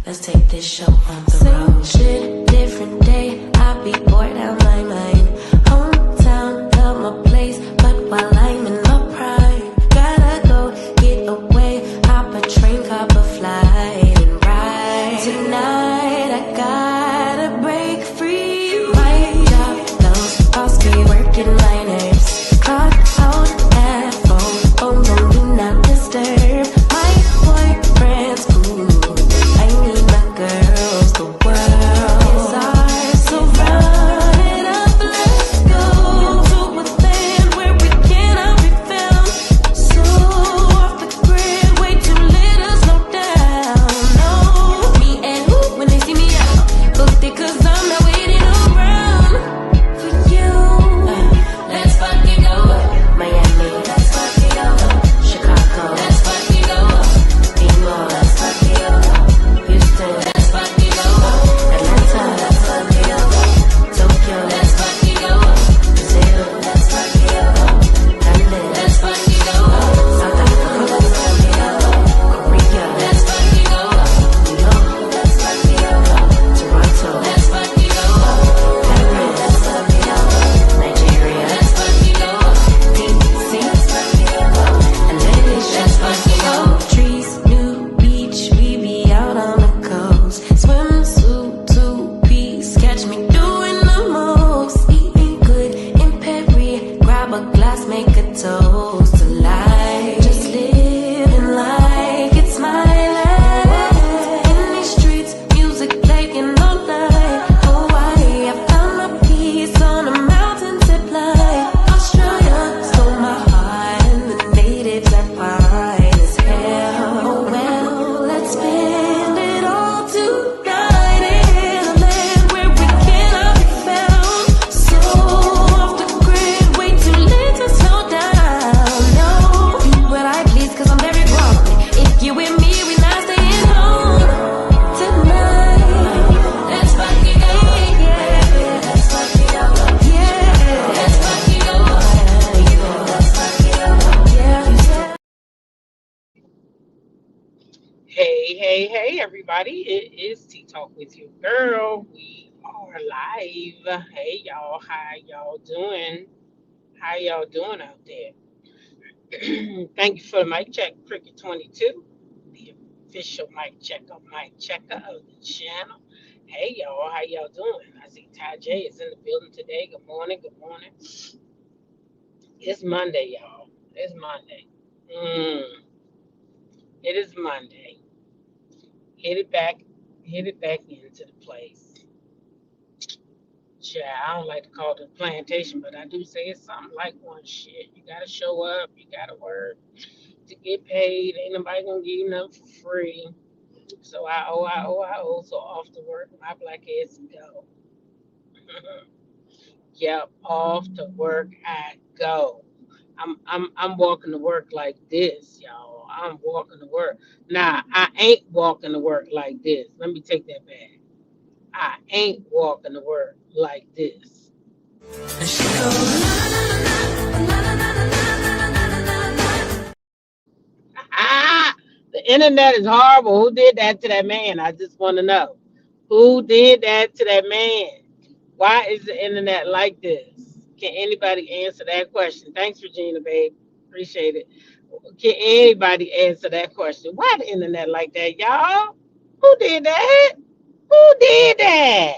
Let's take this show on the road. Shit, different day. I be bored out my mind. Hometown, love my place, but while I'm in my prime, gotta go get away. Hop a train, cop a flight, and ride. Tonight I gotta break free. My job, those boss be working my nerves. Clock out at 4. Oh no, do not disturb. My boyfriend's cool. I need my girls. The world is ours, so run it up. Let's go to a land where we cannot be found. So off the grid, way too little, slow down. No, me and who when they see me out, booked it 'cause I'm not waiting around for you. Let's fucking go, Miami. Let's fucking go, Chicago. Let's fucking go, Demo. Let's fucking go, Houston. Let's fucking go, Atlanta. Let's fucking go, Tokyo. Let's fucking go, Brazil. Let's fucking go, London. Let's fucking go, South Africa. Let's fucking go, Korea. Let's fucking go, New York. Let's fucking go, Toronto. Let's fucking go, Paris. Let's fucking go, Nigeria. Let's fucking go, DC. Let's fucking go, LA. Let's fucking go. Trees, new beach, we be out on the coast. Swimsuit, 2-piece, catch me doing the most. Eating good in Perry, grab a glass, make a toast to life. Just living like it's my life. In these streets, music playing all night. Hawaii, I found my peace on a mountain zip line. Australia stole my heart, and the natives are fine as hell. Oh well, let's spend it all tonight in a land where we cannot be found. So off the grid, way too late to slow down. No, do what I please 'cause I'm very grown. If you with me, we not staying home tonight. Let's fucking go, yeah. Let's fucking go, yeah. Let's fucking go, let's fucking go, yeah. Hey, everybody. It is Tea Talk with your girl. We are live. Hey, y'all. How y'all doing? How y'all doing out there? Thank you for the mic check, Cricket 22, the official mic checker of the channel. Hey, y'all. How y'all doing? I see Ty J is in the building today. Good morning. Good morning. It's Monday, y'all. It's Monday. It is Monday. Hit it back into the place. Yeah, I don't like to call it a plantation, but I do say it's something like one shit. You gotta show up, you gotta work to get paid. Ain't nobody gonna give you nothing for free. So I owe. So off to work, my black ass go. Yep, off to work I go. I'm walking to work like this, y'all. I'm walking to work. Nah, I ain't walking to work like this. Let me take that back. I ain't walking to work like this. And she goes, The internet is horrible. Who did that to that man? I just want to know. Who did that to that man? Why is the internet like this? Can anybody answer that question? Thanks, Regina, babe. Appreciate it. Can anybody answer that question? Why the internet like that, y'all? Who did that? Who did that?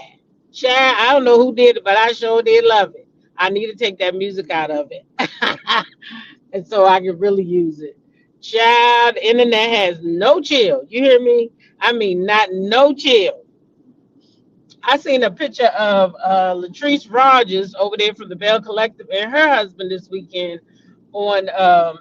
Child, I don't know who did it, but I sure did love it. I need to take that music out of it. And so I can really use it. Child, the internet has no chill. You hear me? I mean, not no chill. I seen a picture of Latrice Rogers over there from the Bell Collective and her husband this weekend on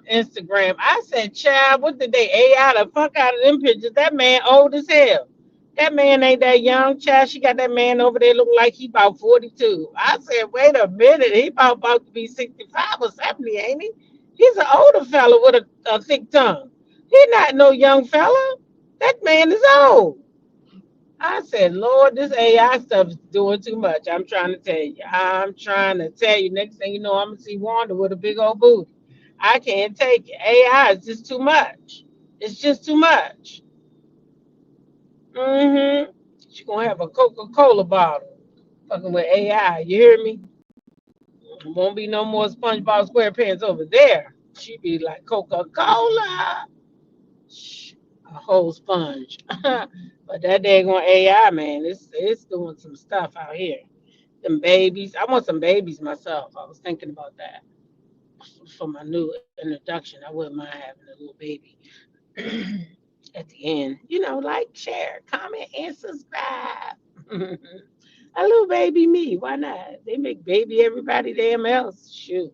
Instagram. I said, child, what did they AI the fuck out of them pictures? That man old as hell. That man ain't that young, child. She got that man over there looking like he about 42. I said, wait a minute. He about to be 65 or 70, ain't he? He's an older fella with a thick tongue. He not no young fella. That man is old. I said, Lord, this AI stuff is doing too much. I'm trying to tell you. I'm trying to tell you. Next thing you know, I'm going to see Wanda with a big old booty. I can't take it. AI is just too much. It's just too much. Mm-hmm. She gonna have a Coca-Cola bottle. Fucking with AI. You hear me? Won't be no more SpongeBob SquarePants over there. She be like Coca-Cola. Shh, a whole sponge. But that daggone AI, man, it's doing some stuff out here. Them babies. I want some babies myself. I was thinking about that for my new introduction. I wouldn't mind having a little baby at the end. Like, share, comment, and subscribe. A little baby me. Why not? They make baby everybody damn else. Shoot.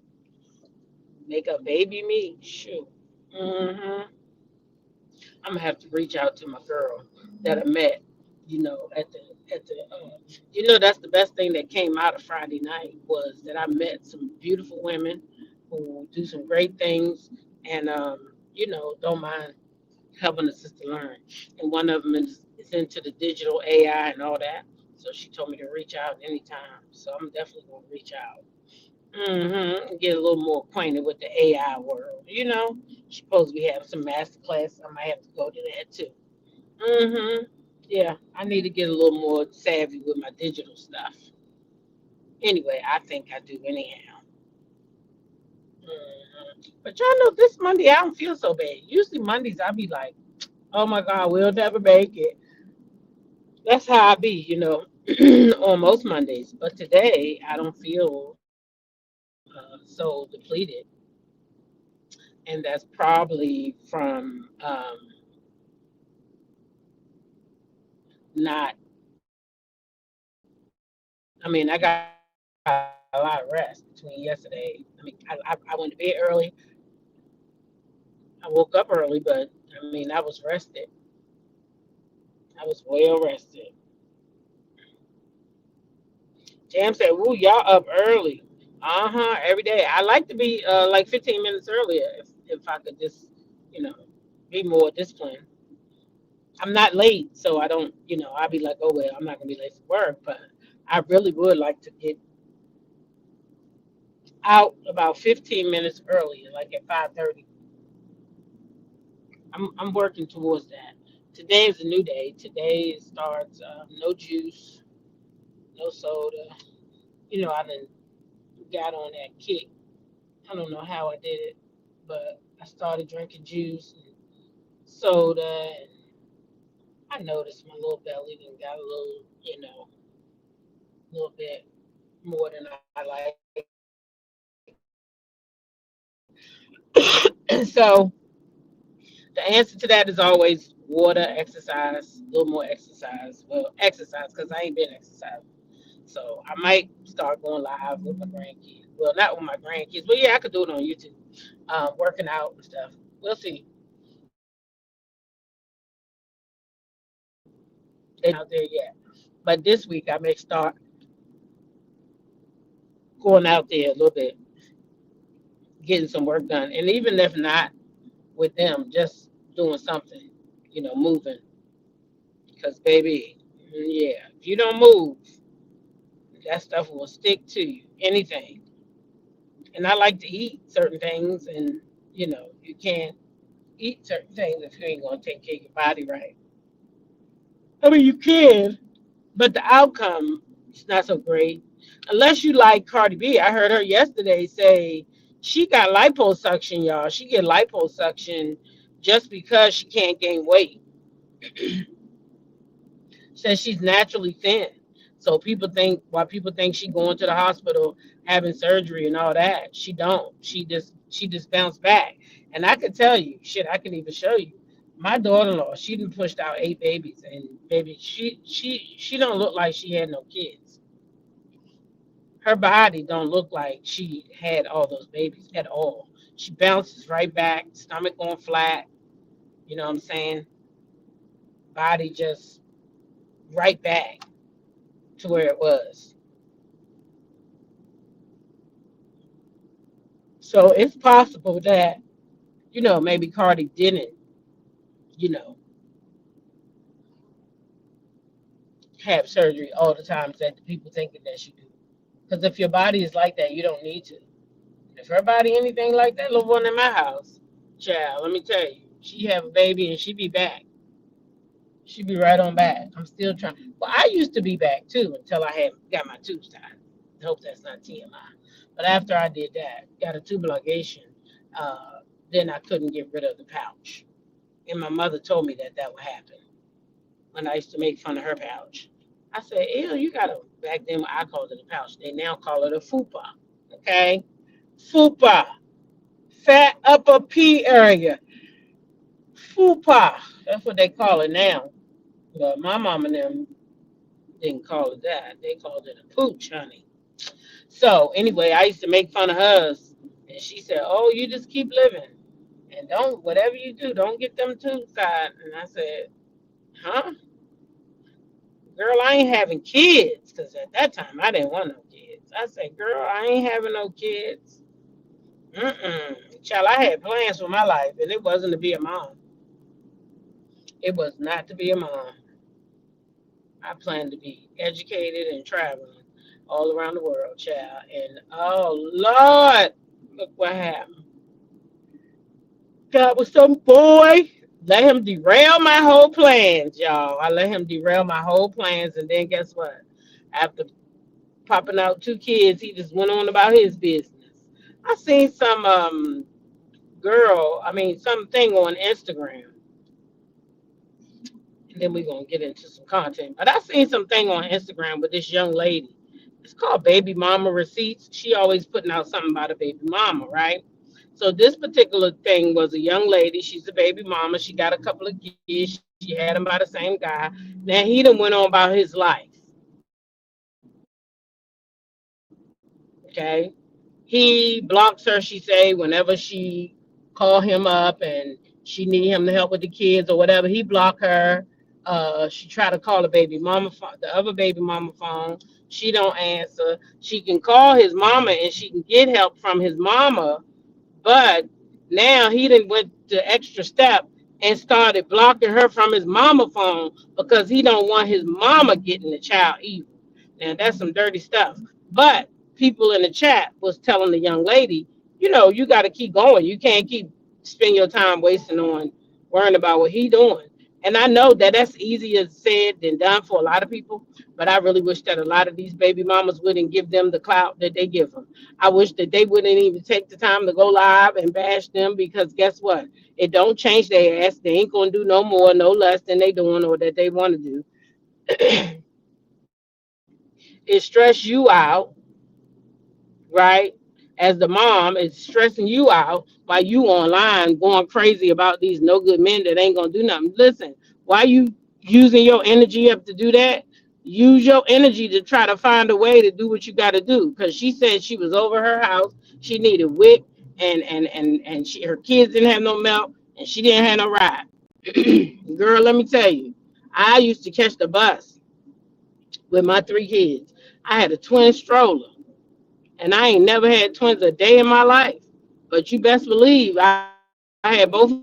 Make a baby me. Shoot. Hmm. I'm gonna have to reach out to my girl that I met. At the that's the best thing that came out of Friday night was that I met some beautiful women who do some great things and don't mind helping a sister learn. And one of them is into the digital AI and all that. So she told me to reach out anytime. So I'm definitely gonna reach out. Get a little more acquainted with the AI world. She's supposed to be having some master class. I might have to go to that too. Yeah, I need to get a little more savvy with my digital stuff. Anyway, I think I do anyhow. But y'all know this Monday I don't feel so bad. Usually Mondays I be like, oh my God, we'll never make it. That's how I be, on most Mondays. But today I don't feel so depleted, and that's probably from not. I mean, I got a lot of rest between yesterday. I mean, I went to bed early. I woke up early, but I mean, I was rested. I was well rested. Jam said, "Woo, y'all up early." Every day. I like to be like 15 minutes earlier if I could just, you know, be more disciplined. I'm not late, so I don't, I'll be like, oh well, I'm not gonna be late for work, but I really would like to get out about 15 minutes earlier, like at 5:30. I'm working towards that. Today is a new day. Today starts no juice, no soda. I done got on that kick. I don't know how I did it, but I started drinking juice and soda, and I noticed my little belly and got a little bit more than I like. So the answer to that is always water, exercise, a little more exercise. Well, exercise because I ain't been exercising. So I might start going live with my grandkids. Well, not with my grandkids, but yeah, I could do it on YouTube, working out and stuff. We'll see. They're not there yet. But this week I may start going out there a little bit, getting some work done. And even if not with them, just doing something, moving. Because, baby, yeah, if you don't move, that stuff will stick to you. Anything. And I like to eat certain things, and, you can't eat certain things if you ain't going to take care of your body right. I mean, you can, but the outcome is not so great. Unless you like Cardi B. I heard her yesterday say she got liposuction, y'all. She get liposuction just because she can't gain weight. Says she's naturally thin. So why people think she going to the hospital having surgery and all that. She don't. She just bounced back. And I could tell you, shit, I can even show you. My daughter-in-law, she done pushed out 8 babies, and baby, she don't look like she had no kids. Her body don't look like she had all those babies at all. She bounces right back, stomach going flat. You know what I'm saying? Body just right back to where it was. So it's possible that, maybe Cardi didn't, you know, have surgery all the times that the people thinking that she do. Because if your body is like that, you don't need to. If her body anything like that little one in my house, child, let me tell you, she have a baby and she be back. She be right on back. I'm still trying. Well, I used to be back too until I had got my tubes tied. I hope that's not TMI. But after I did that, got a tube ligation, uh, then I couldn't get rid of the pouch. And my mother told me that that would happen when I used to make fun of her pouch. I said, ew, you got a, back then I called it a pouch. They now call it a fupa. Okay? Fupa. Fat upper P area. Fupa. That's what they call it now. But my mom and them didn't call it that. They called it a pooch, honey. So anyway, I used to make fun of hers. And she said, oh, you just keep living. And don't, whatever you do, don't get them too tied. And I said, huh? Girl, I ain't having kids. Because at that time, I didn't want no kids. I said, girl, I ain't having no kids. Mm-mm. Child, I had plans for my life, and it wasn't to be a mom. It was not to be a mom. I planned to be educated and traveling all around the world, child. And oh Lord, look what happened. God was some boy. Let him derail my whole plans, y'all. I let him derail my whole plans, and then guess what? After popping out two kids, he just went on about his business. I seen some something on Instagram, and then we're gonna get into some content. But I seen something on Instagram with this young lady. It's called Baby Mama Receipts. She always putting out something about a baby mama, right? So this particular thing was a young lady. She's a baby mama. She got a couple of kids. She had them by the same guy. Now he done went on about his life. Okay. He blocks her, she say, whenever she call him up and she need him to help with the kids or whatever, he block her. She try to call the baby mama the other baby mama phone. She don't answer. She can call his mama and she can get help from his mama, but now he done went the extra step and started blocking her from his mama phone because he don't want his mama getting the child either. Now that's some dirty stuff. But people in the chat was telling the young lady, you know, you got to keep going. You can't keep spend your time wasting on worrying about what he doing. And I know that that's easier said than done for a lot of people, but I really wish that a lot of these baby mamas wouldn't give them the clout that they give them. I wish that they wouldn't even take the time to go live and bash them because guess what? It don't change their ass. They ain't gonna do no more, no less than they doing or that they want to do. It stress you out, right? As the mom, it's stressing you out while you online going crazy about these no good men that ain't gonna do nothing. Listen, why you using your energy up to do that? Use your energy to try to find a way to do what you got to do. Because she said she was over her house, she needed WIC, and she her kids didn't have no milk, and she didn't have no ride. Girl, let me tell you, I used to catch the bus with my three kids. I had a twin stroller. And I ain't never had twins a day in my life. But you best believe I had both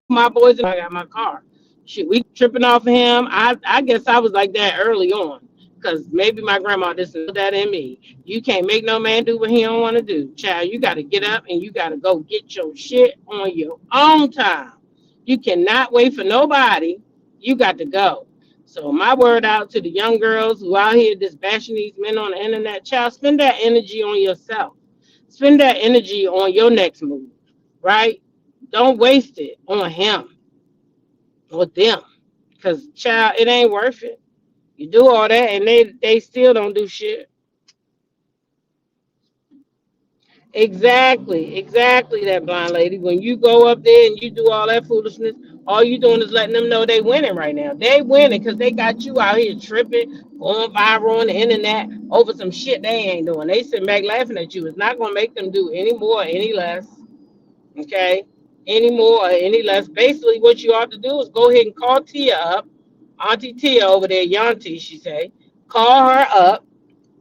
my boys in the back seat and my girl in the front seat. And we was riding down the street and I got my car. Shit, we tripping off of him. I guess I was like that early on. Cause maybe my grandma just instilled that in me. You can't make no man do what he don't want to do. Child, you gotta get up and you gotta go get your shit on your own time. You cannot wait for nobody. You got to go. So my word out to the young girls who out here just bashing these men on the internet, child, spend that energy on yourself. Spend that energy on your next move, right? Don't waste it on him or them. Because, child, it ain't worth it. You do all that and they still don't do shit. Exactly that blind lady. When you go up there and you do all that foolishness, all you doing is letting them know they winning right now. They winning because they got you out here tripping, going viral on the internet over some shit they ain't doing. They sitting back laughing at you. It's not gonna make them do any more, or any less. Okay, any more or any less. Basically, what you ought to do is go ahead and call Tia up, Auntie Tia over there, Yanti, she say. Call her up.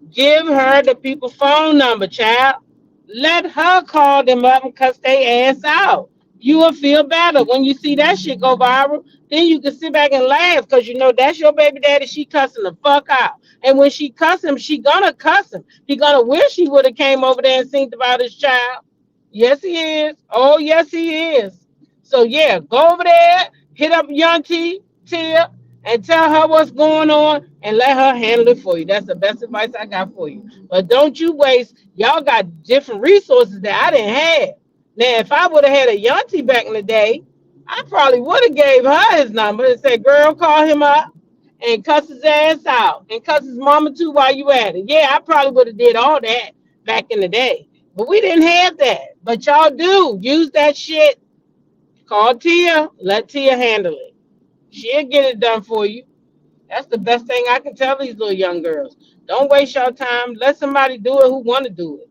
Give her the people phone number, child. Let her call them up and cuss their ass out. You will feel better when you see that shit go viral. Then you can sit back and laugh because you know that's your baby daddy. She cussing the fuck out. And when she cuss him, she gonna cuss him. He gonna wish he would have came over there and seen about his child. Yes, he is. Oh, yes, he is. So yeah, go over there, hit up Young Tia, and tell her what's going on and let her handle it for you. That's the best advice I got for you. But don't you waste, y'all got different resources that I didn't have. Now, if I would have had a Yanti back in the day, I probably would have gave her his number and said, girl, call him up and cuss his ass out and cuss his mama too while you at it. Yeah, I probably would have did all that back in the day. But we didn't have that. But y'all do. Use that shit. Call Tia. Let Tia handle it. She'll get it done for you. That's the best thing I can tell these little young girls. Don't waste your time. Let somebody do it who want to do it.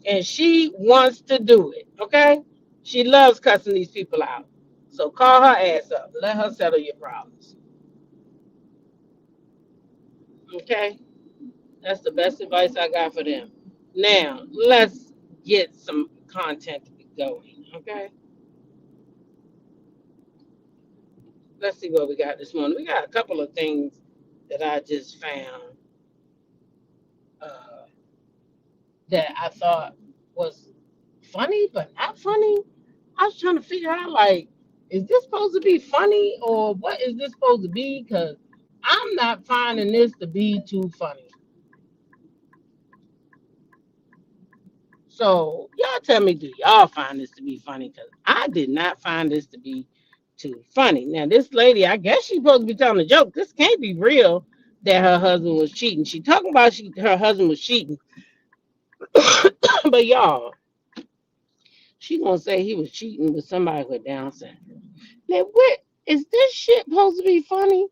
And she wants to do it, okay? She loves cussing these people out. So call her ass up. Let her settle your problems. Okay? That's the best advice I got for them. Now, let's get some content going, okay? Let's see what we got this morning. We got a couple of things that I just found that I thought was funny, but not funny. I was trying to figure out, like, is this supposed to be funny or what is this supposed to be? Because I'm not finding this to be too funny. So y'all tell me, do y'all find this to be funny? Because I did not find this to be too funny. Now, this lady, I guess she's supposed to be telling a joke. This can't be real that her husband was cheating. She talking about her husband was cheating. But y'all, she gonna say he was cheating with somebody with Down syndrome. Now, what is this shit supposed to be funny?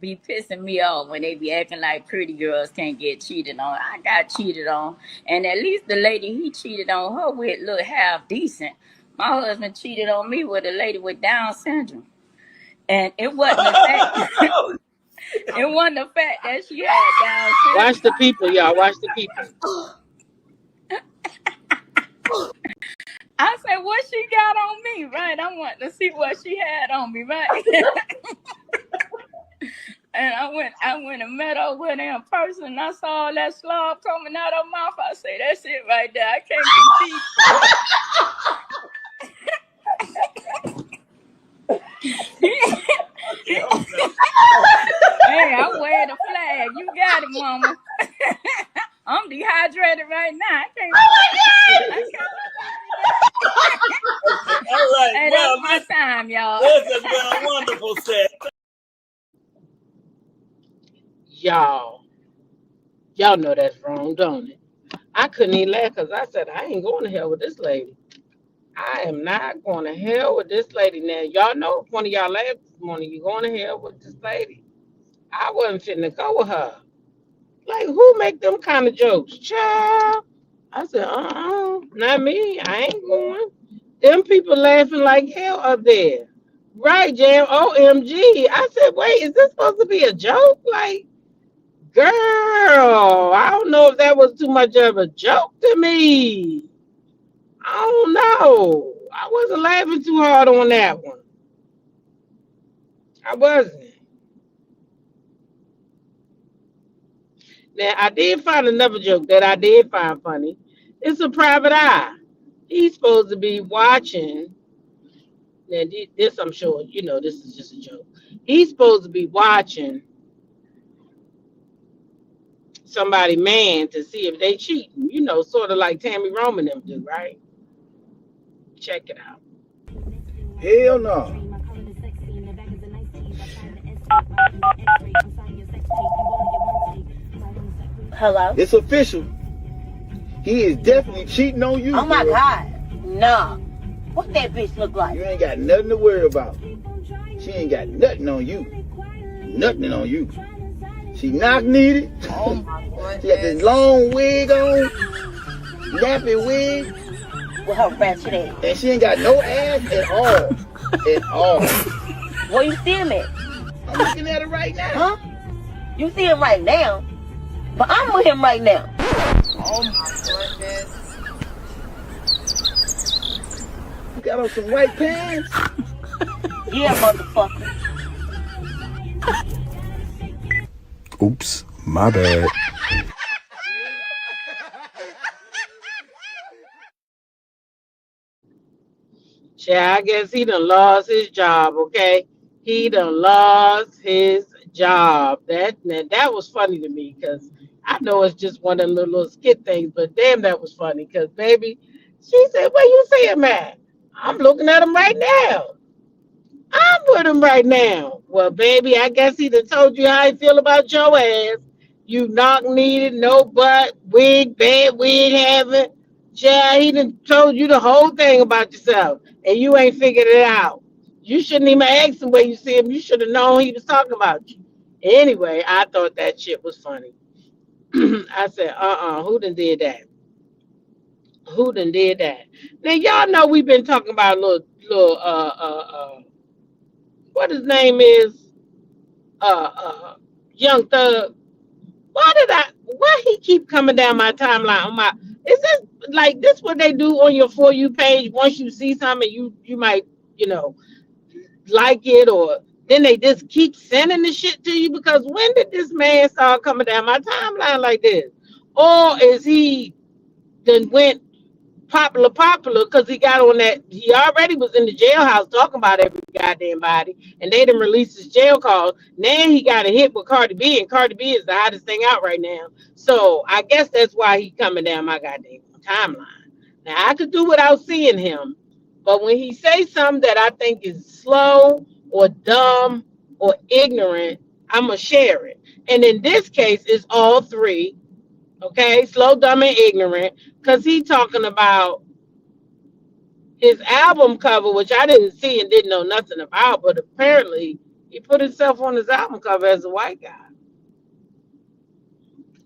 Be pissing me off when they be acting like pretty girls can't get cheated on. I got cheated on, and at least the lady he cheated on her with look half decent. My husband cheated on me with a lady with Down syndrome, and it wasn't the fact. It wasn't the fact that she had Down syndrome. Watch the people, y'all. Watch the people. I said, what she got on me, right? I want to see what she had on me, right? And I went and met her with her in person, and I saw all that slob coming out of her mouth. I say, that's it right there. I can't compete. Hey, I wear the flag. You got it, mama. I'm dehydrated right now. I can't. I can't. All right. Hey, Well, that's my time, y'all. this has been a wonderful set. Y'all know that's wrong, don't it? I couldn't even laugh because I said, I ain't going to hell with this lady. I am not going to hell with this lady. Now, y'all know if one of y'all laughed this morning, you're going to hell with this lady. I wasn't finna go with her. Like, who make them kind of jokes? Child. I said, not me. I ain't going. Them people laughing like hell up there. Right, Jam? OMG. I said, wait, is this supposed to be a joke? Like, girl, I don't know if that was too much of a joke to me. I don't know. I wasn't laughing too hard on that one. I wasn't. Now, I did find another joke that I did find funny. It's a private eye. He's supposed to be watching. Now, this I'm sure, you know, this is just a joke. He's supposed to be watching somebody man to see if they cheating. You know, sort of like Tammy Roman them do, right? Check it out. Hell no. Hello? It's official. He is definitely cheating on you. Oh my girl. God. No. What that bitch look like? You ain't got nothing to worry about. She ain't got nothing on you. Nothing on you. She knock needed. Oh my goodness. She got this long wig on. Nappy wig. With her ratchet ass. And she ain't got no ass at all. At all. Where you see him at? I'm looking at her right now. Huh? You see him right now? But I'm with him right now. Oh my goodness. got on some white pants. Yeah, motherfucker. Oops, my bad. Yeah, I guess he done lost his job, okay? He done lost his job. That was funny to me because I know it's just one of the little skit things, but damn, that was funny because, baby, she said, where you see him at? I'm looking at him right now. I'm with him right now. Well, baby, I guess he done told you how he feel about your ass. You knock needed, no butt, wig, bad wig having. Yeah, he done told you the whole thing about yourself, and you ain't figured it out. You shouldn't even ask him where you see him. You should have known he was talking about you. Anyway, I thought that shit was funny. I said, who done did that? Who done did that? Now y'all know we've been talking about little what his name is, Young Thug. Why he keep coming down my timeline on my, is this like this what they do on your For You page? Once you see something, you might, you know, like it, or then they just keep sending the shit to you, because when did this man start coming down my timeline like this? Or is he then went popular because he got on that, he already was in the jailhouse talking about every goddamn body, and they didn't release his jail calls. Now he got a hit with Cardi B, and Cardi B is the hottest thing out right now. So I guess that's why he coming down my goddamn timeline. Now I could do without seeing him, but when he say something that I think is slow or dumb or ignorant, I'ma share it. And in this case, it's all three. Okay, slow, dumb, and ignorant, because he talking about his album cover, which I didn't see and didn't know nothing about, but apparently he put himself on his album cover as a white guy.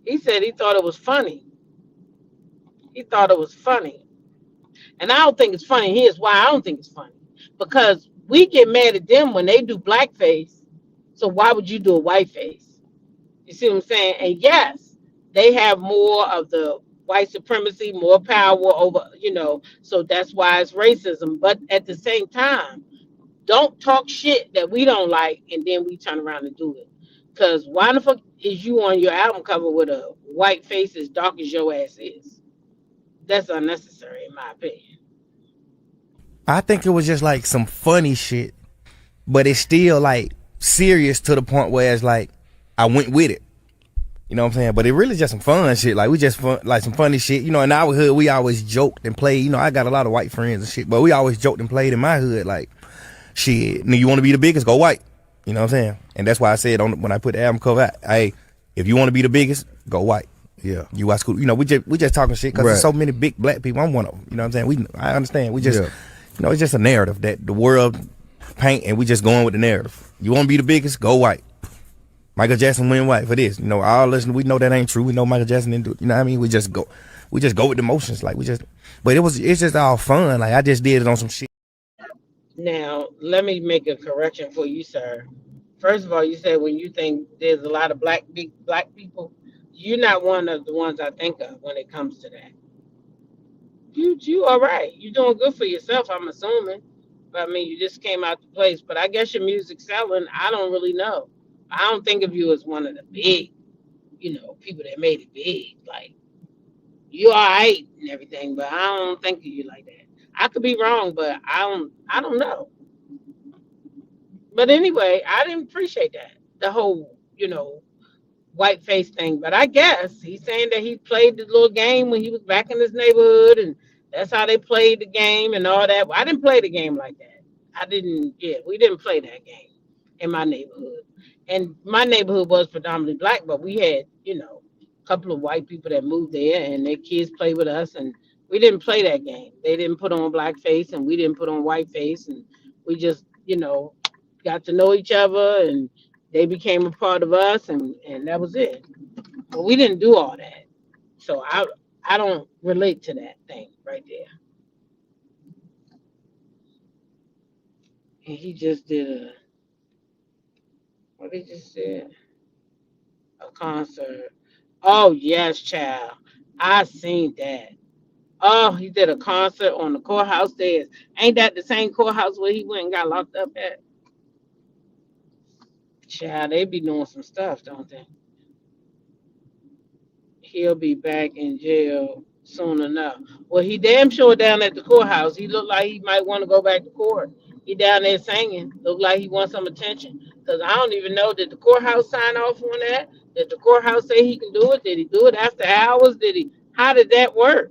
He said he thought it was funny. He thought it was funny. And I don't think it's funny. Here's why I don't think it's funny. Because we get mad at them when they do blackface. So why would you do a white face? You see what I'm saying? And yes, they have more of the white supremacy, more power over, so that's why it's racism. But at the same time, don't talk shit that we don't like and then we turn around and do it. Because why the fuck is you on your album cover with a white face as dark as your ass is? That's unnecessary, in my opinion. I think it was just like some funny shit, but it's still like serious to the point where it's like I went with it. You know what I'm saying? But it really just some fun shit. Like we just fun, like some funny shit. In our hood, we always joked and played. I got a lot of white friends and shit, but we always joked and played in my hood. Like, shit, you want to be the biggest, go white. You know what I'm saying? And that's why I said when I put the album cover out, hey, if you want to be the biggest, go white. Yeah. You watch school. We just talking shit because there's so many big black people. I'm one of them. You know what I'm saying? I understand. We just, it's just a narrative that the world paint, and we just going with the narrative. You want to be the biggest, go white. Michael Jackson went white for this. All listen, we know that ain't true. We know Michael Jackson didn't do it. You know what I mean? We just go with the motions. Like but it's just all fun. Like I just did it on some shit. Now, let me make a correction for you, sir. First of all, you said when you think there's a lot of big black people, you're not one of the ones I think of when it comes to that. You all right. You're doing good for yourself, I'm assuming. But I mean, you just came out the place. But I guess your music's selling. I don't really know. I don't think of you as one of the big, people that made it big. Like, you all right and everything, but I don't think of you like that. I could be wrong, but I don't know. But anyway, I didn't appreciate that. The whole, white face thing. But I guess he's saying that he played the little game when he was back in his neighborhood, and that's how they played the game and all that. I didn't play the game like that. We didn't play that game in my neighborhood. And my neighborhood was predominantly black, but we had, a couple of white people that moved there and their kids played with us, and we didn't play that game. They didn't put on black face and we didn't put on white face, and we just, got to know each other, and they became a part of us, and that was it. But we didn't do all that. So I don't relate to that thing right there. And he just did what he just said, a concert. Oh yes, child. I seen that. Oh, he did a concert on the courthouse stairs. Ain't that the same courthouse where he went and got locked up at? Child, they be doing some stuff, don't they? He'll be back in jail soon enough. Well, he damn sure down at the courthouse. He looked like he might want to go back to court. He down there singing. Look like he wants some attention. Cause I don't even know, did the courthouse sign off on that? Did the courthouse say he can do it? Did he do it after hours? Did he? How did that work?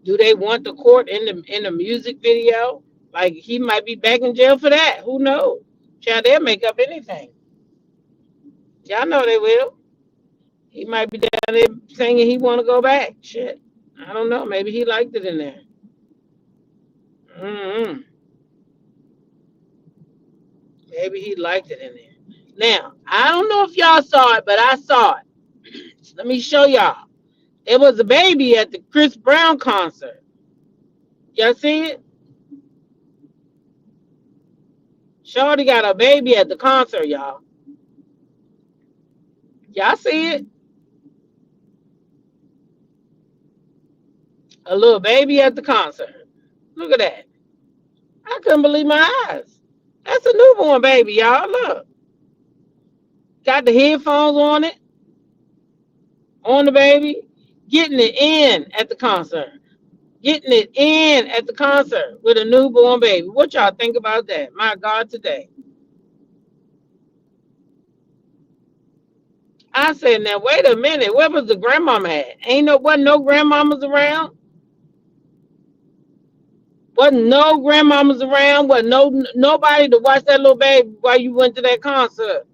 Do they want the court in the music video? Like he might be back in jail for that. Who knows? Child, they'll make up anything. Y'all know they will. He might be down there singing he want to go back. Shit. I don't know. Maybe he liked it in there. Mm-hmm. Maybe he liked it in there. Now, I don't know if y'all saw it, but I saw it. Let me show y'all. There was a baby at the Chris Brown concert. Y'all see it? Shorty got a baby at the concert, y'all. Y'all see it? A little baby at the concert. Look at that. I couldn't believe my eyes. That's a newborn baby, y'all. Look. Got the headphones on the baby, getting it in at the concert. Getting it in at the concert with a newborn baby. What y'all think about that? My God, today. I said, now wait a minute. Where was the grandmama at? Wasn't no grandmamas around. Wasn't no grandmamas around. Wasn't nobody to watch that little baby while you went to that concert.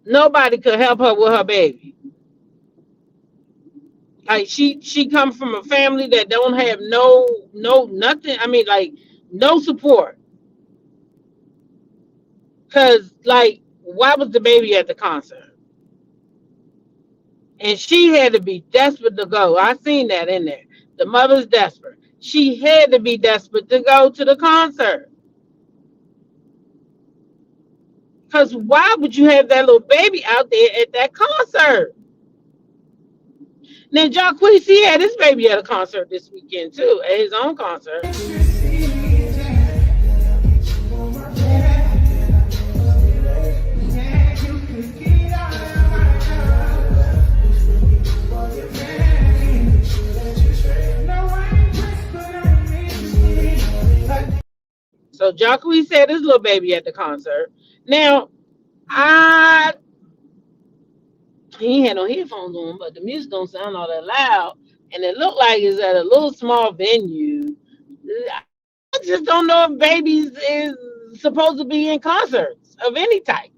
Nobody could help her with her baby. Like she come from a family that don't have no nothing. I mean, like no support. Cause like, why was the baby at the concert? And she had to be desperate to go. I seen that in there. The mother's desperate. She had to be desperate to go to the concert. Cause why would you have that little baby out there at that concert? Now Jacquees, he had his baby at a concert this weekend too, at his own concert. So Jacquees had his little baby at the concert. Now, he ain't had no headphones on, but the music don't sound all that loud, and it looked like it's at a little small venue. I just don't know if babies is supposed to be in concerts of any type.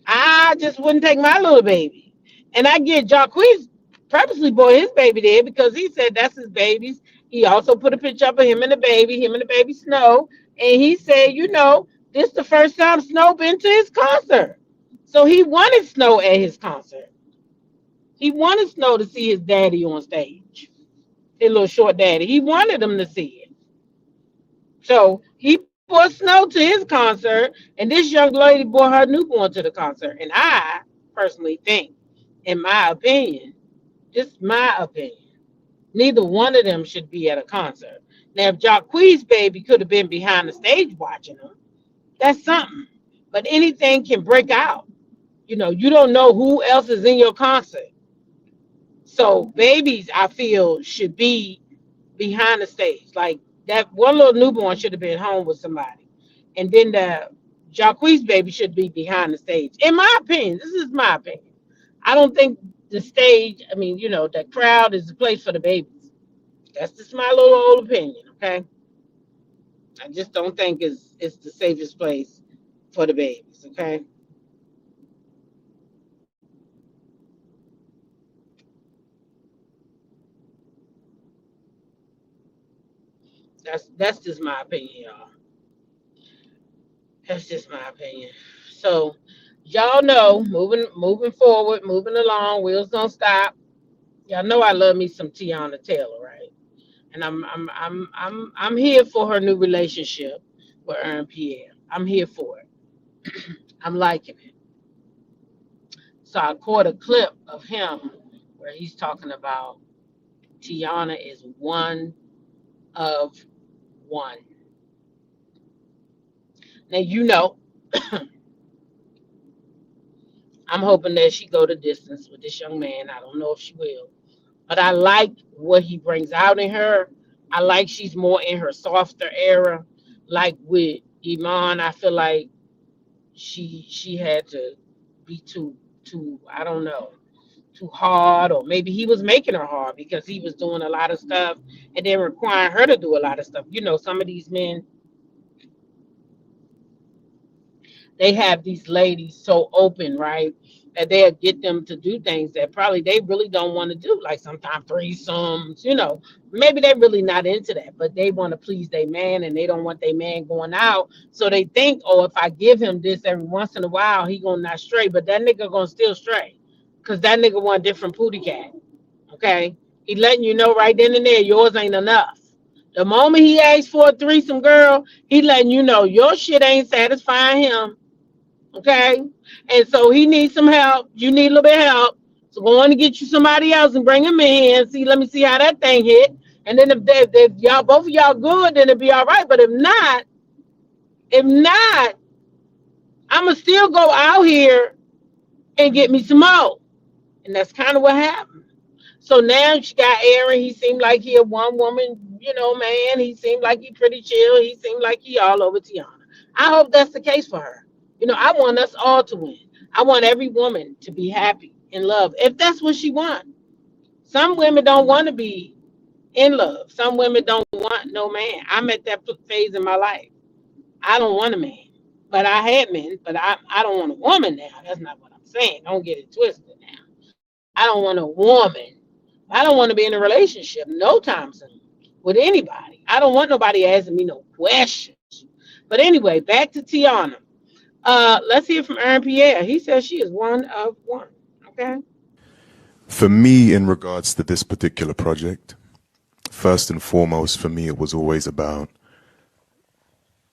I just wouldn't take my little baby. And I get Jacquees purposely brought his baby there because he said that's his baby's. He also put a picture up of him and the baby Snow. And he said, this the first time Snow been to his concert. So he wanted Snow at his concert. He wanted Snow to see his daddy on stage. His little short daddy. He wanted him to see it. So he brought Snow to his concert, and this young lady brought her newborn to the concert. And I personally think, in my opinion, just my opinion, neither one of them should be at a concert. Now, if Jacquees' baby could have been behind the stage watching them, that's something. But anything can break out. You don't know who else is in your concert. So babies, I feel, should be behind the stage. Like that one little newborn should have been home with somebody. And then the Jacquees' baby should be behind the stage. In my opinion, this is my opinion. I don't think the stage, the crowd is the place for the babies. That's just my little old opinion, okay? I just don't think it's the safest place for the babies, okay? That's just my opinion, y'all. That's just my opinion. So y'all know, moving forward, moving along, wheels don't stop. Y'all know I love me some Tiana Taylor, right? And I'm here for her new relationship with Aaron Pierre. I'm here for it. I'm liking it. So I caught a clip of him where he's talking about Tiana is one of one. Now you know I'm hoping that she go the distance with this young man. I don't know if she will, but I like what he brings out in her. I like she's more in her softer era. Like with Iman, I feel like she had to be too I don't know, too hard, or maybe he was making her hard because he was doing a lot of stuff and then requiring her to do a lot of stuff. You know, some of these men, they have these ladies so open, right? That they'll get them to do things that probably they really don't want to do, like sometimes threesomes, you know. Maybe they're really not into that, but they want to please their man and they don't want their man going out. So they think, oh, if I give him this every once in a while, he gonna not stray, but that nigga gonna still stray. Cause that nigga want different booty cat. Okay. He letting you know right then and there yours ain't enough. The moment he asks for a threesome, girl, he letting you know your shit ain't satisfying him. Okay. And so he needs some help. You need a little bit of help. So go on and get you somebody else and bring him in and see, let me see how that thing hit. And then if y'all both of y'all good, then it'll be all right. But if not, I'ma still go out here and get me some more. And that's kind of what happened. So now she got Aaron. He seemed like he a one woman, man. He seemed like he pretty chill. He seemed like he all over Tiana. I hope that's the case for her. I want us all to win. I want every woman to be happy in love, if that's what she wants. Some women don't want to be in love. Some women don't want no man. I'm at that phase in my life. I don't want a man. But I had men, but I don't want a woman now. That's not what I'm saying. Don't get it twisted now. I don't want a woman. I don't want to be in a relationship no time soon with anybody. I don't want nobody asking me no questions. But anyway, back to Tiana. Let's hear from Aaron Pierre. He says she is one of one. Okay. For me, in regards to this particular project, first and foremost, for me, it was always about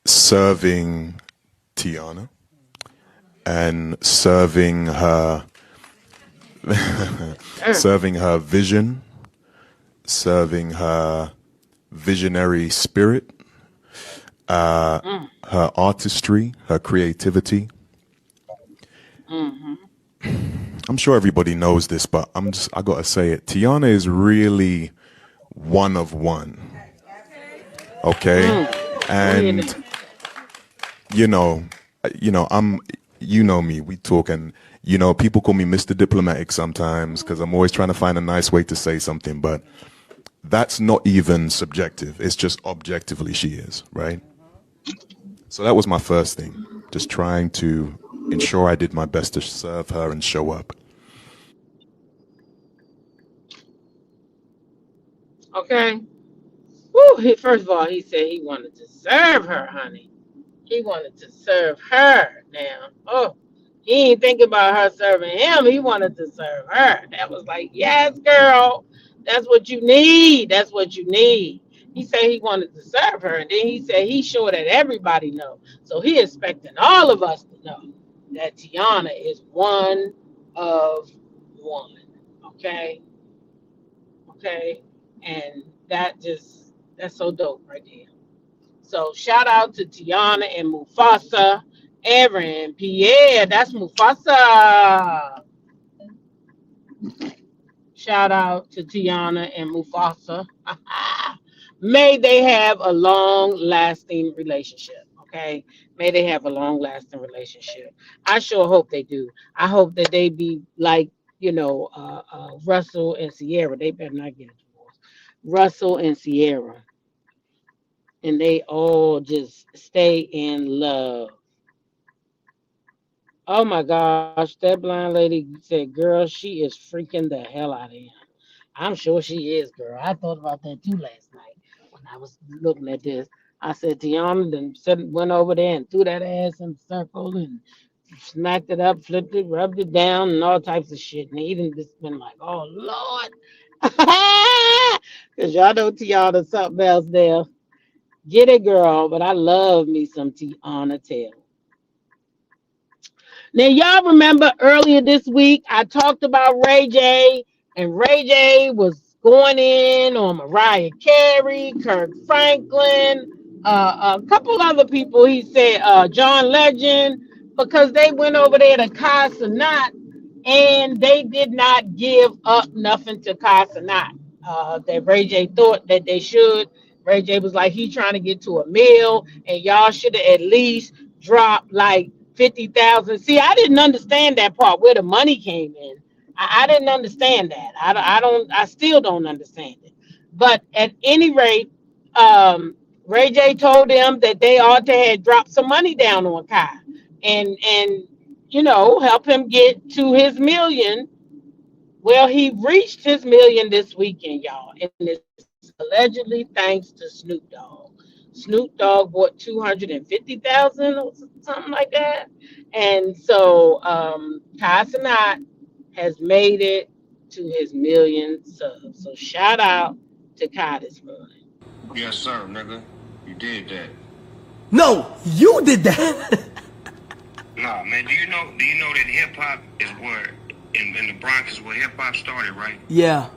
serving Tiana and serving her serving her vision, serving her visionary spirit, her artistry, her creativity. Mm-hmm. I'm sure everybody knows this, but I gotta say it. Tiana is really one of one. Okay? And you know me, we talk, and people call me Mr. Diplomatic sometimes because I'm always trying to find a nice way to say something, but that's not even subjective. It's just objectively she is, right? So that was my first thing, just trying to ensure I did my best to serve her and show up. Okay. Woo, first of all, he said he wanted to serve her, honey. He wanted to serve her now. Oh, he ain't thinking about her serving him. He wanted to serve her. That was like, yes, girl. That's what you need. That's what you need. He said he wanted to serve her. And then he said he's sure that everybody knows. So he expecting all of us to know that Tiana is one of one. Okay? Okay? And that's so dope right there. So shout out to Tiana and Mufasa, Aaron, Pierre. That's Mufasa. Shout out to Tiana and Mufasa. May they have a long lasting relationship. Okay. May they have a long lasting relationship. I sure hope they do. I hope that they be like, Russell and Sierra. They better not get a divorce. Russell and Sierra. And they all just stay in love. Oh my gosh, that blind lady said, girl, she is freaking the hell out of him. I'm sure she is, girl. I thought about that too last night when I was looking at this. I said, Tiana then went over there and threw that ass in a circle and smacked it up, flipped it, rubbed it down, and all types of shit. And he done just been like, oh, Lord. Because y'all know Tiana something else there. Get it, girl. But I love me some Tiana Taylor. Now, y'all remember earlier this week, I talked about Ray J, and Ray J was going in on Mariah Carey, Kirk Franklin, a couple other people. He said John Legend, because they went over there to Kai Cenat and they did not give up nothing to Kai Cenat. That Ray J thought that they should. Ray J was like, he trying to get to a mill, and y'all should have at least dropped like 50,000. See, I didn't understand that part where the money came in. I didn't understand that. I still don't understand it. But at any rate, Ray J told them that they ought to have dropped some money down on Kai and help him get to his million. Well, he reached his million this weekend, y'all, and it's allegedly thanks to Snoop Dogg. Snoop Dogg bought 250,000 or something like that, and so Kai Cenat has made it to his million subs. So shout out to Kai this morning. Yes, sir, nigga. You did that. No, you did that. Nah, man. Do you know that hip hop is where in the Bronx is where hip hop started, right? Yeah.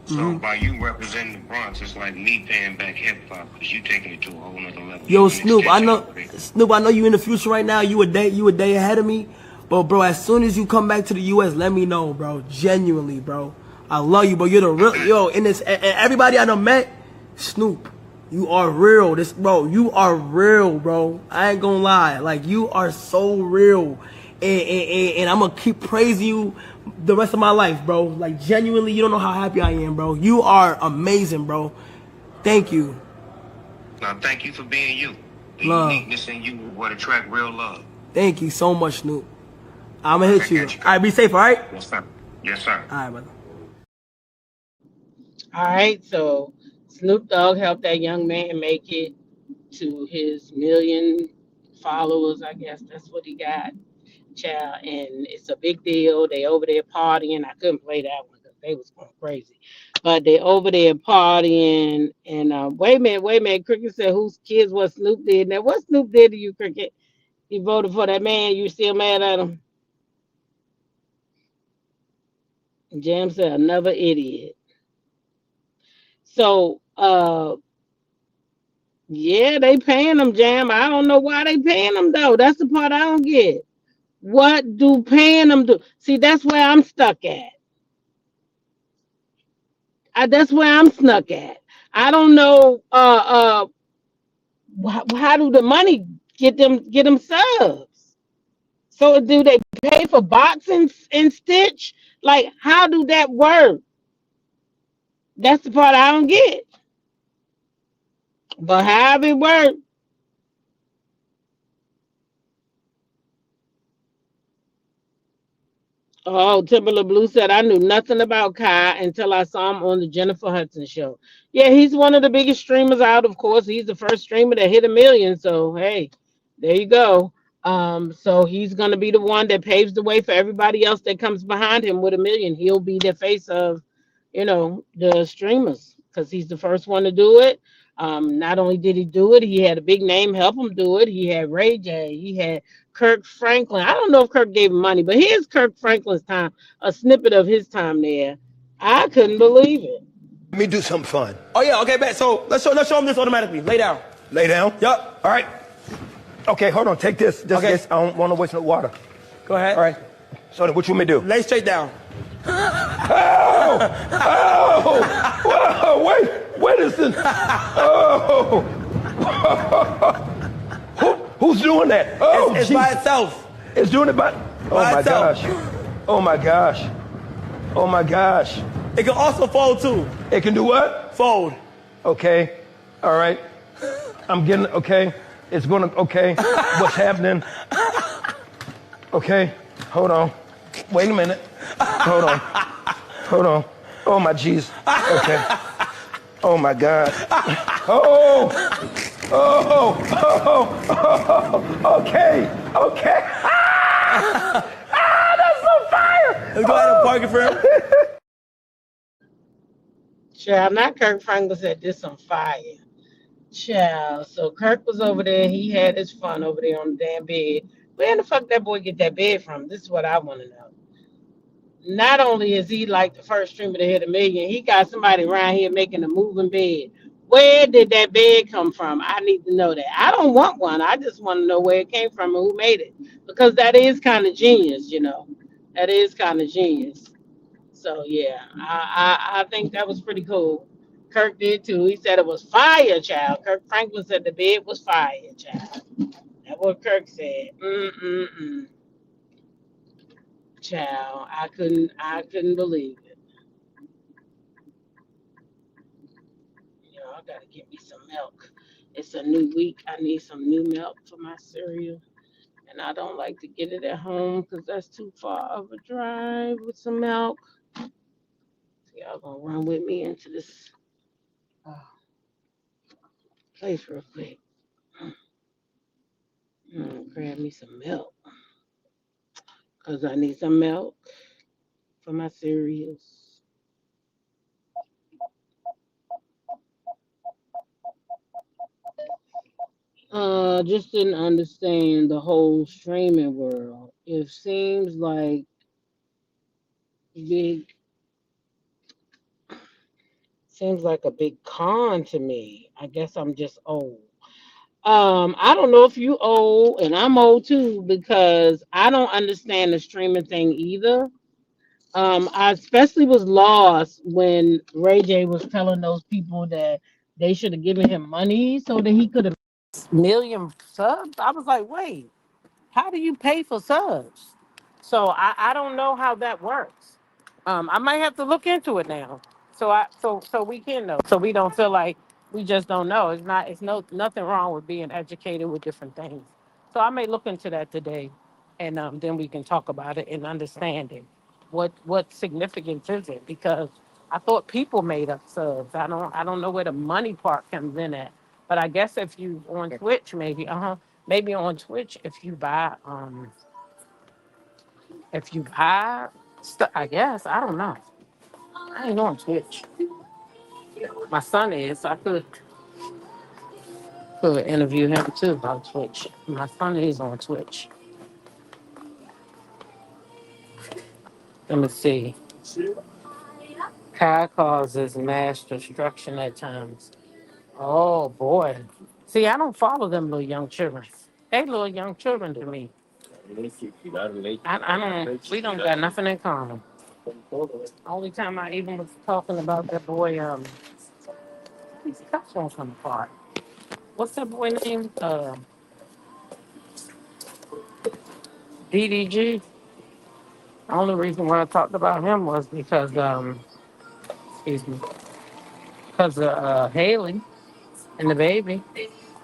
So by you representing the Bronx, it's like me paying back hip hop because you taking it to a whole nother level. Yo, Snoop, I know you in the future right now. You a day ahead of me. But bro, as soon as you come back to the US, let me know, bro. Genuinely, bro. I love you, bro. You're the real and everybody I done met, Snoop. You are real. You are real, bro. I ain't gonna lie. Like, you are so real. And I'm gonna keep praising you the rest of my life, bro. Like, genuinely, you don't know how happy I am, bro. You are amazing, bro. Thank you. Now, thank you for being you. The love. Uniqueness in you would attract real love. Thank you so much, Snoop. I'm gonna hit you. You. All right, be safe, all right? Yes, sir. Yes, sir. All right, brother. All right, so Snoop Dogg helped that young man make it to his million followers. I guess that's what he got, child, and it's a big deal. They over there partying. I couldn't play that one because they was going crazy, but they over there partying. And wait a minute. Cricket said, "Whose kids what Snoop did?" Now, what Snoop did to you, Cricket? You voted for that man. You still mad at him? Jam said, "Another idiot." So, yeah, they paying them, Jam. I don't know why they paying them though. That's the part I don't get. What do paying them do? See, that's where I'm stuck at. That's where I'm stuck at. I don't know. How do the money get them subs? So do they pay for boxing and Stitch? Like, how do that work? That's the part I don't get. But however it works. Oh, Timberland Blue said, I knew nothing about Kai until I saw him on the Jennifer Hudson show. Yeah, he's one of the biggest streamers out, of course. He's the first streamer that hit 1 million. So, hey, there you go. So he's going to be the one that paves the way for everybody else that comes behind him with 1 million. He'll be the face of, the streamers because he's the first one to do it. Not only did he do it, he had a big name help him do it. He had Ray J. He had Kirk Franklin. I don't know if Kirk gave him money, but here's Kirk Franklin's time, a snippet of his time there. I couldn't believe it. Let me do something fun. Oh yeah, okay, bet. So let's show him this automatically. Lay down. Lay down? Yup. All right. Okay, hold on. Take this. Okay. This. I don't want to waste no water. Go ahead. All right. So then what you want me to do? Lay straight down. Oh! Whoa! Wait a second. Oh! Who's doing that? Oh, it's by itself. It's doing it by my itself. gosh. Oh my gosh. Oh my gosh. It can also fold too. It can do what? Fold. Okay. All right. I'm getting, okay. It's gonna, okay. What's happening? Okay. Hold on. Wait a minute. Hold on. Hold on. Oh my jeez. Okay. Oh my God. Oh. Okay. That's so fire. Let's go ahead and park it for him. Child, not Kirk Franklin said this on fire. Child, so Kirk was over there. He had his fun over there on the damn bed. Where in the fuck that boy get that bed from? This is what I want to know. Not only is he like the first streamer to hit a million, he got somebody around here making a moving bed. Where did that bed come from? I need to know that. I don't want one. I just want to know where it came from and who made it. Because that is kind of genius, you know. That is kind of genius. So yeah, I think that was pretty cool. Kirk did too. He said it was fire, child. Kirk Franklin said the bed was fire, child. That's what Kirk said. Mm-mm-mm. Child, I couldn't believe it. You know, I gotta get me some milk. It's a new week. I need some new milk for my cereal. And I don't like to get it at home because that's too far of a drive with some milk. So y'all gonna run with me into this uh, place real quick. Grab me some milk because I need some milk for my cereals. Just didn't understand the whole streaming world. It seems like big seems like a big con to me. I guess I'm just old. I don't know if you old and I'm old too because I don't understand the streaming thing either. I especially was lost when Ray J was telling those people that they should have given him money so that he could have million subs. I was like, wait, how do you pay for subs? So I don't know how that works. I might have to look into it now. So we can know. So we don't feel like we just don't know. It's no nothing wrong with being educated with different things. So I may look into that today, and then we can talk about it and understand it. What significance is it? Because I thought people made up subs. I don't know where the money part comes in at. But I guess if you on Twitch, maybe on Twitch if you buy stuff, I guess. I don't know. I ain't on Twitch. My son is. I could interview him too about Twitch. My son is on Twitch. Let me see. Car causes mass destruction at times. Oh boy. See, I don't follow them little young children. They little young children to me. I don't. We don't got nothing in common. Only time I even was talking about that boy. These cups won't come apart. What's that boy name? DDG. The only reason why I talked about him was because, excuse me, because of Haley and the baby.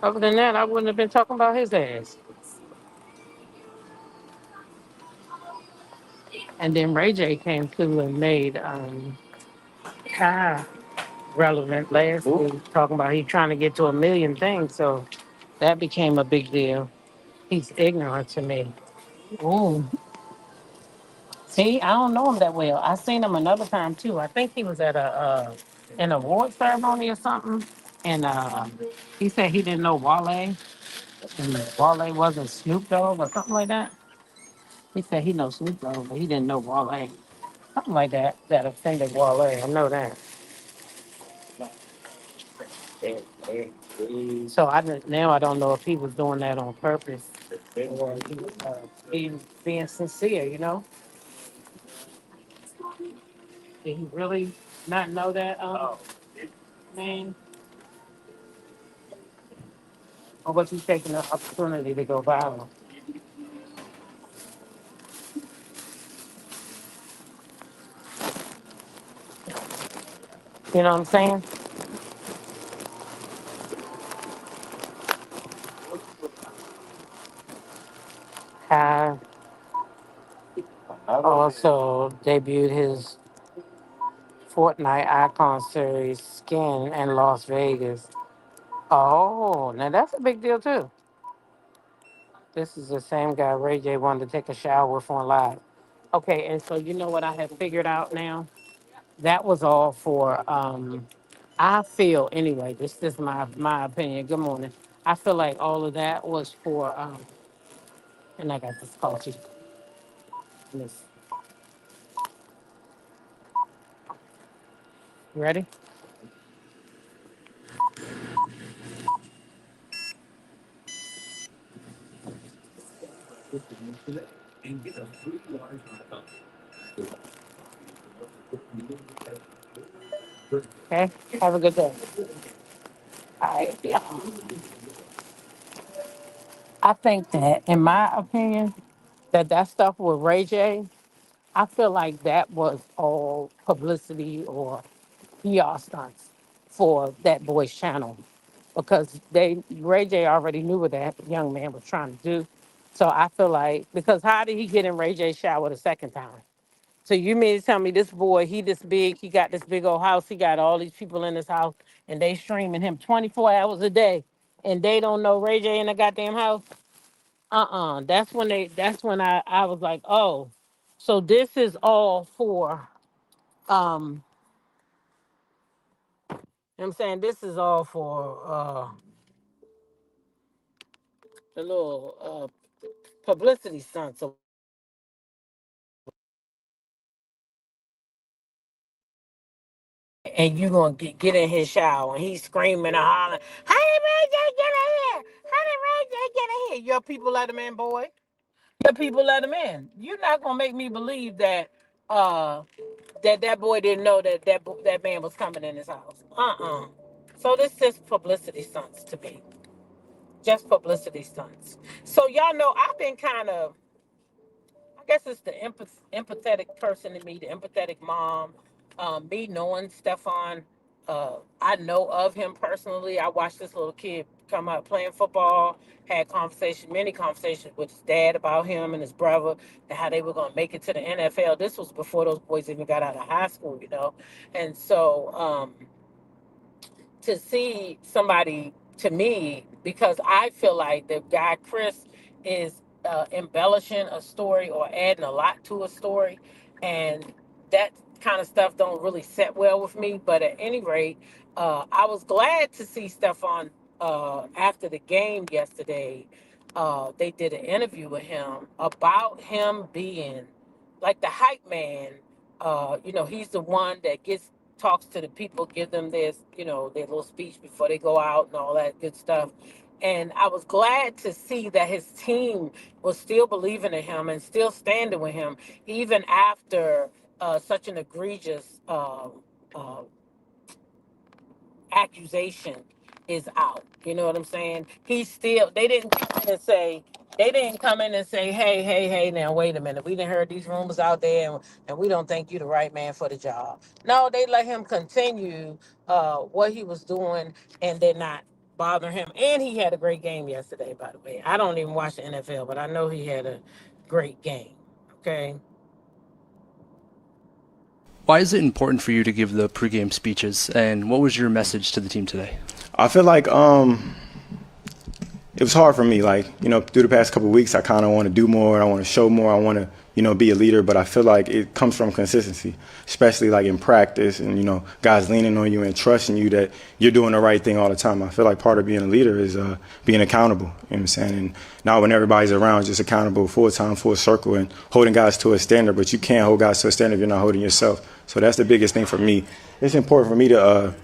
Other than that, I wouldn't have been talking about his ass. And then Ray J came through and made Kai relevant last week, talking about he trying to get to a million things. So that became a big deal. He's ignorant to me. Ooh. See, I don't know him that well. I seen him another time too. I think he was at an award ceremony or something, and he said he didn't know Wale, and Wale wasn't Snoop Dogg or something like that. He said he knows Snoop Dogg, but he didn't know Wale. Something like that. That offended Wale. I know that. So now I don't know if he was doing that on purpose or he was being sincere. You know, did he really not know that? Man. Or was he taking the opportunity to go viral? You know what I'm saying? Kai also debuted his Fortnite Icon Series skin in Las Vegas. Oh, now that's a big deal too. This is the same guy Ray J wanted to take a shower with on live. Okay, and so you know what I have figured out now? That was all for I feel anyway, this is my opinion. Good morning. I feel like all of that was for and I got this coffee. You ready? Okay. Have a good day. All right. Yeah. I think that, in my opinion, that stuff with Ray J, I feel like that was all publicity or PR stunts for that boy's channel because Ray J already knew what that young man was trying to do. So I feel like because how did he get in Ray J's shower the second time? So you mean to tell me this boy, he this big, he got this big old house, he got all these people in his house, and they streaming him 24 hours a day, and they don't know Ray J in the goddamn house? That's when I was like, oh, so this is all for you know what I'm saying this is all for the little publicity stunt. So and you gonna get in his shower and he's screaming and hollering, how did Ray J get in here? How did Ray J get in here? Your people let him in, boy. Your people let him in. You're not gonna make me believe that uh that boy didn't know that man was coming in his house. So this is publicity stunts to me. Just publicity stunts. So y'all know I've been kind of, I guess it's the empathetic person in me, the empathetic mom. Me knowing Stefan, I know of him personally. I watched this little kid come up playing football, had many conversations with his dad about him and his brother and how they were going to make it to the NFL. This was before those boys even got out of high school, you know. And so, to see somebody to me because I feel like the guy Chris is embellishing a story or adding a lot to a story, and that kind of stuff don't really set well with me. But at any rate, I was glad to see Stefan after the game yesterday. They did an interview with him about him being like the hype man. He's the one that talks to the people, give them their little speech before they go out and all that good stuff. And I was glad to see that his team was still believing in him and still standing with him, even after such an egregious uh, accusation is out. You know what I'm saying? They didn't come in and say, hey, now wait a minute. We didn't heard these rumors out there and we don't think you the right man for the job. No, they let him continue what he was doing and did not bother him. And he had a great game yesterday, by the way. I don't even watch the NFL, but I know he had a great game. Okay. Why is it important for you to give the pregame speeches, and what was your message to the team today? I feel like it was hard for me. Like, through the past couple of weeks, I kind of want to do more. I want to show more. I want to, be a leader. But I feel like it comes from consistency, especially like in practice and, guys leaning on you and trusting you that you're doing the right thing all the time. I feel like part of being a leader is being accountable. You know what I'm saying? And not when everybody's around, just accountable full time, full circle, and holding guys to a standard. But you can't hold guys to a standard if you're not holding yourself. So that's the biggest thing for me. It's important for me to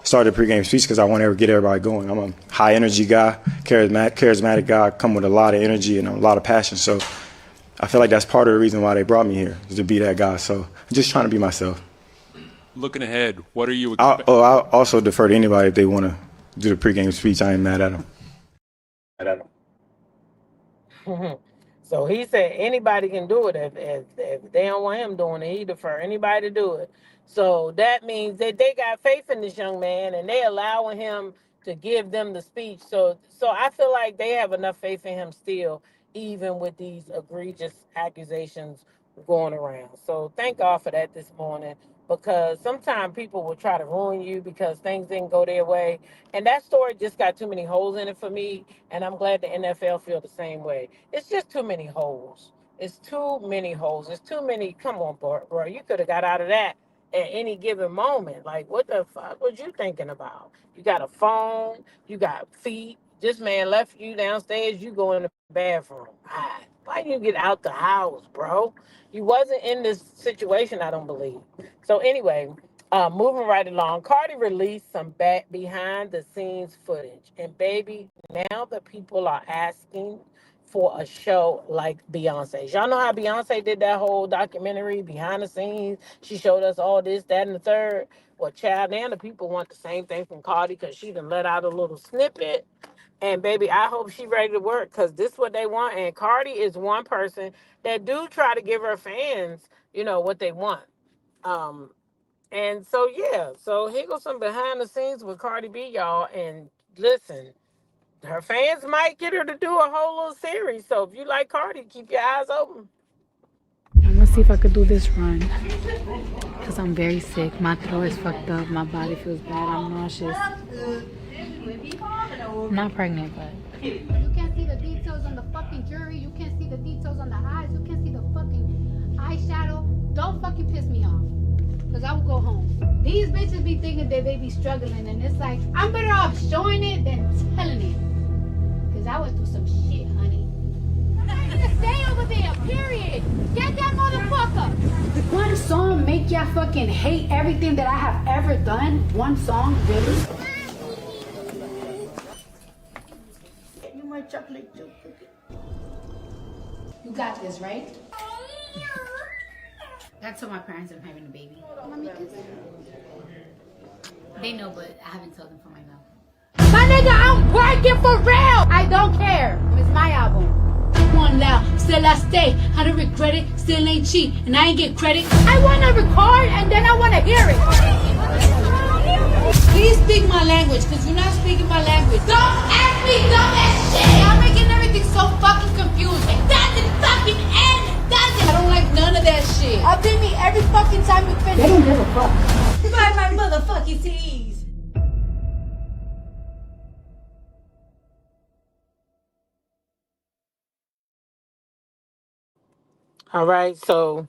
start a pregame speech because I want to get everybody going. I'm a high energy guy, charismatic guy. I come with a lot of energy and a lot of passion. So I feel like that's part of the reason why they brought me here, is to be that guy. So I'm just trying to be myself. Looking ahead, what are you I'll also defer to anybody if they want to do the pregame speech. I ain't mad at them. So he said anybody can do it if they don't want him doing it. He defer anybody to do it. So that means that they got faith in this young man and they allowing him to give them the speech. So I feel like they have enough faith in him still, even with these egregious accusations going around. So thank God for that this morning, because sometimes people will try to ruin you because things didn't go their way. And that story just got too many holes in it for me. And I'm glad the NFL feel the same way. It's just too many holes. It's too many holes. It's too many. Come on, bro. You could have got out of that at any given moment. Like, what the fuck was you thinking about? You got a phone. You got feet. This man left you downstairs. You go in the bathroom. Why didn't you get out the house, bro? You wasn't in this situation, I don't believe. So anyway, Moving right along, Cardi released some back behind the scenes footage, and baby, now the people are asking for a show like Beyonce's. Y'all know how Beyonce did that whole documentary behind the scenes. She showed us all this, that, and the third. Well, child, now the people want the same thing from Cardi because she done let out a little snippet. And baby, I hope she ready to work because this what they want. And Cardi is one person that do try to give her fans, what they want. Um, and so yeah, so here goes some behind the scenes with Cardi B, y'all. And listen, her fans might get her to do a whole little series. So if you like Cardi, keep your eyes open. I'm gonna see if I could do this run because I'm very sick. My throat is fucked up. My body feels bad. I'm nauseous. I'm not pregnant, but you can't see the details on the fucking jewelry. You can't see the details on the eyes. You can't see the fucking eyeshadow. Don't fucking piss me off. Because I will go home. These bitches be thinking that they be struggling. And it's like, I'm better off showing it than telling it. Because I went through some shit, honey. Just stay over there, period. Get that motherfucker. One song make y'all fucking hate everything that I have ever done? One song, really? You my chocolate chip cookie. You got this, right? That's what my parents I'm having a baby. They know, but I haven't told them for myself. My nigga, I'm working for real! I don't care. It's my album. One loud, still I stay. I don't regret it, still ain't cheap, and I ain't get credit. I wanna record and then I wanna hear it. Please speak my language, because you're not speaking my language. Don't ask me dumb ass shit! Y'all making everything so fucking confusing. It doesn't fucking end! It doesn't! I don't like none of that shit. Update me every fucking time you finish. They don't give a fuck. Buy my motherfucking tees. All right, so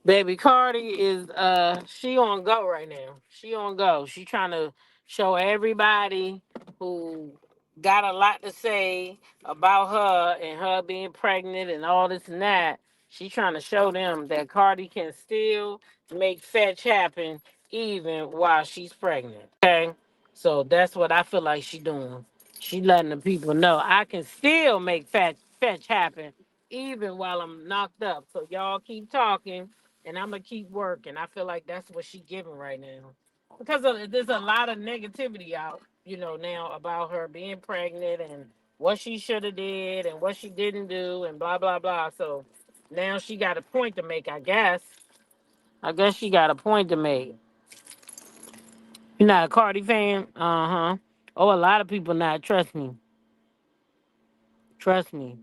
baby Cardi is she on go right now. She on go. She trying to show everybody who got a lot to say about her and her being pregnant and all this and that. She trying to show them that Cardi can still make fetch happen even while she's pregnant. Okay? So that's what I feel like she doing. She letting the people know I can still make fetch happen even while I'm knocked up. So y'all keep talking and I'm gonna keep working. I feel like that's what she giving right now. Because there's a lot of negativity out, now about her being pregnant and what she should have did and what she didn't do and blah blah blah. So now she got a point to make, I guess. I guess she got a point to make. You're not a Cardi fan? Uh-huh. Oh, a lot of people not. Trust me. Trust me.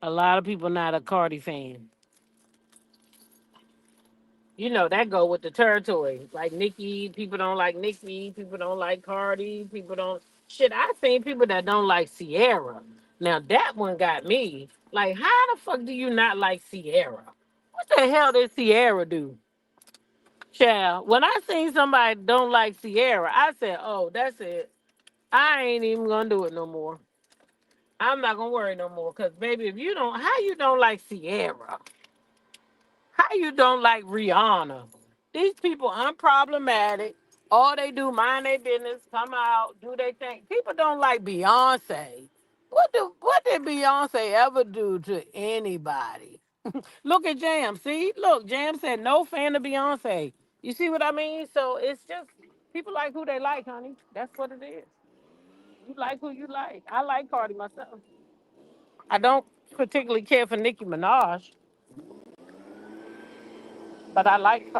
A lot of people not a Cardi fan. That go with the territory. Like Nicki, people don't like Nicki, people don't like Cardi, people don't shit. I seen people that don't like Sierra. Now that one got me. Like, how the fuck do you not like Sierra? What the hell did Sierra do? Child, when I seen somebody don't like Sierra, I said, oh, that's it. I ain't even gonna do it no more. I'm not gonna worry no more. Cause baby, if you don't how you don't like Sierra? How you don't like Rihanna? These people unproblematic. All they do, mind their business, come out, do their thing. People don't like Beyonce. What did Beyonce ever do to anybody? Look at Jam. See, look, Jam said no fan of Beyonce. You see what I mean? So it's just people like who they like, honey. That's what it is. You like who you like. I like Cardi myself. I don't particularly care for Nicki Minaj. But I like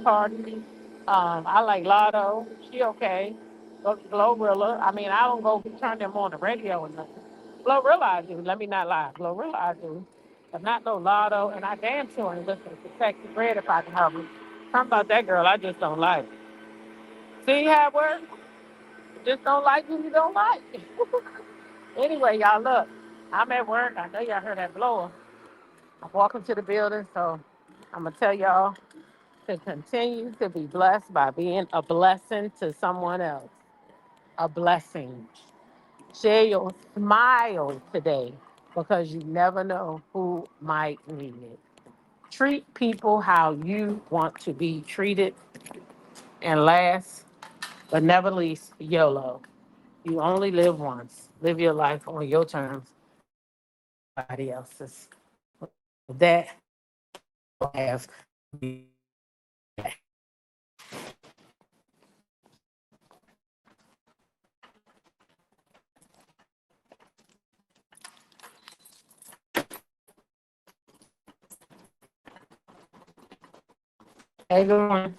Cardi. I like Lotto. She okay. Glorilla. I mean, I don't go turn them on the radio or nothing. Glorilla I do. Let me not lie. Glorilla I do. But not no Lotto. And I damn sure ain't listen to Sexy Red if I can help it. Something about that girl I just don't like. See how it works? Just don't like who you don't like. Anyway, y'all look. I'm at work. I know y'all heard that blower. I'm walking to the building, so I'm gonna tell y'all to continue to be blessed by being a blessing to someone else. A blessing. Share your smile today because you never know who might need it. Treat people how you want to be treated And last but never least, YOLO. You only live once. Live your life on your terms, nobody else's. That have everyone.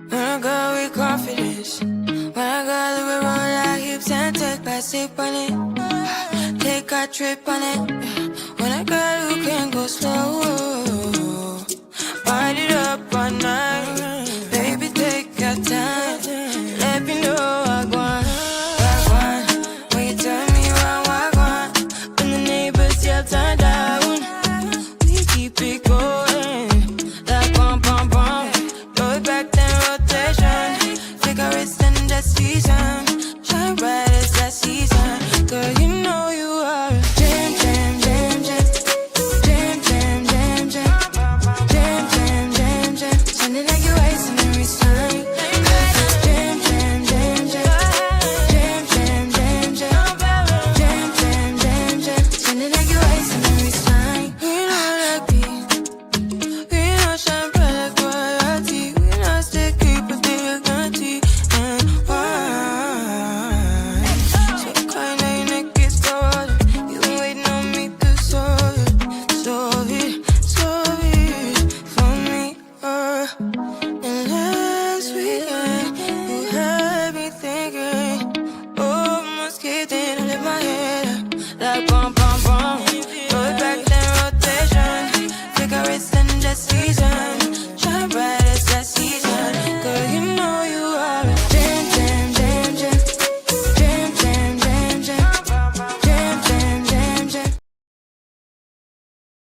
When I go with confidence, when I go live around like hips and take back sip on it, take a trip on it. When I go, you can go slow.